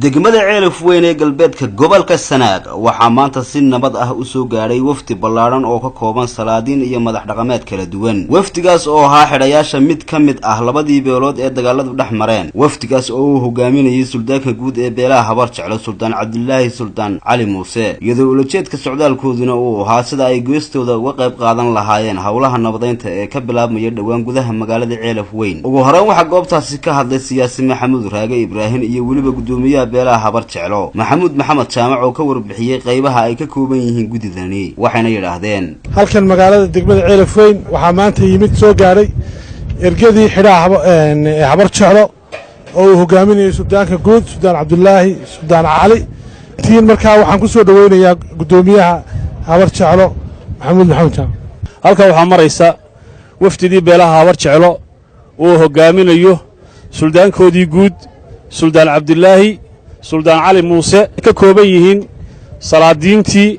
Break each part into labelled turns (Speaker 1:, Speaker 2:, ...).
Speaker 1: degmada Ceelaf Weyn ee galbeedka gobolka Sanaag waxaa maanta si nabad ah u soo gaaray wafdi ballaaran oo ka kooban salaadiin iyo madax dhaqameed kala duwan. Wafdigaas oo ahaa xidhayaasha mid ka mid ah labadii beelood ee dagaaladu dhex mareen. Wafdigaas oo uu hogaaminayay suldaanka guud ee beelaha Habar Jeclo Suldaan Cabdullaahi Suldaan Cali Muuse, iyadoo ulajeedka socdaalkooduna uu ahaa sida ay geestooda uga qayb qaadan lahaayeen hawlaha nabadeynta ee ka bilaabmaya dhawaan gudaha magaalada Ceelaf Weyn. Ugu horreyn waxaa goobtaasi ka hadlay siyaasi Maxamuud Raage Ibraahin iyo weliba gudoomiyaha beelaha Habar Jeclo Maxamuud Maxamed Jaamac oo ka warbixiyay qaybaha ay ka kooban yihiin gudidani, waxayna yiraahdeen
Speaker 2: halkan magaalada degmada Ceelaf Weyn waxaa maanta yimid soo gaaray ergadii xidhaa Habar Jeclo oo hogaaminayay suldaanka guud Suldaan Cabdullaahi Suldaan Cali. tiin markaa waxaan ku soo dhaweynayaa gudoomiyaha Habar Jeclo Maxamuud Maxamed Jaamac.
Speaker 3: halka waxaa maraysa wafdidii beelaha Habar Jeclo oo hogaaminayo suldaankoodii guud Suldaan Cabdullaahi Suldaan Cali Muuse, ka kooban yihiin salaadiintii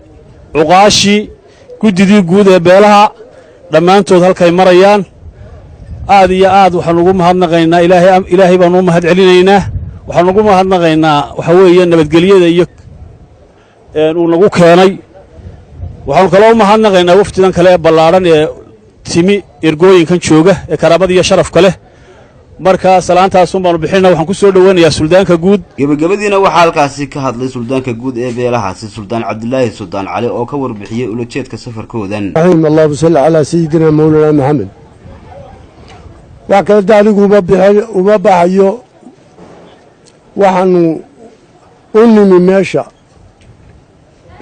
Speaker 3: cuqaashi gudidii guud ee beelaha dhammaantood halkay marayaan. aad iyo aad waxaan ugu mahadnaqaynaa ilaahay baan u mahad celinaynaa. waxaan ugu mahadnaqaynaa waxa weeye nabadgelyada iyo uu nagu keenay. waxaan kaloo u mahadnaqaynaa wafdidan kale ee ballaaran ee timi ergooyinkan jooga ee karaamada iyo sharafka leh. marka salaantaas baanu bixinaa. waxaan ku soo dhaweynayaa suldaanka guud.
Speaker 1: gabagabadiina waxaa halkaasi ka hadlay suldaanka guud ee beelahaasi Suldaan Cabdullaahi Suldaan Cali oo ka warbixiyay ulajeedka safarkoodan.
Speaker 4: Allahumma salli ala sayyidina mawlana Muhammad. waa kala daaligu uma baxayo waxaanu u nimi meesha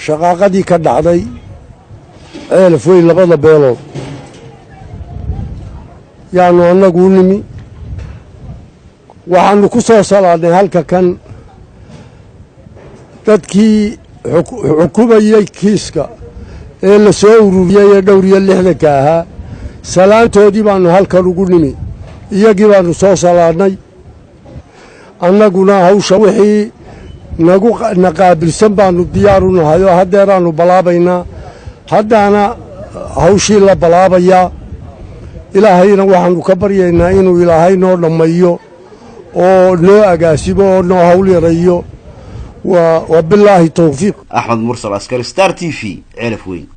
Speaker 4: shaqaaqadii ka dhacday Ceelaf Weyn labada beelood yaanu annagu u nimi. waxaanu ku soo salaadnay halka kan dadkii xukumayay kiiska ee la soo ururiyey ee dhowr iyo lixdanka ahaa. salaantoodii baanu halkan ugu nimi, iyagii baanu soo salaadnay. annaguna hawsha wixii na qaabilsan baanu diyaar u nahay oo haddeeraannu balaabaynaa. haddaana hawshii la balaabayaa. ilaahayna waxaannu ka baryaynaa inuu ilaahay noo dhammayo oo noo agaasibo oo noo hawl yarayo. wa billaahi tawfiiq.
Speaker 1: Axmed Mursal Askari, Star TV, Ceelaf Weyn.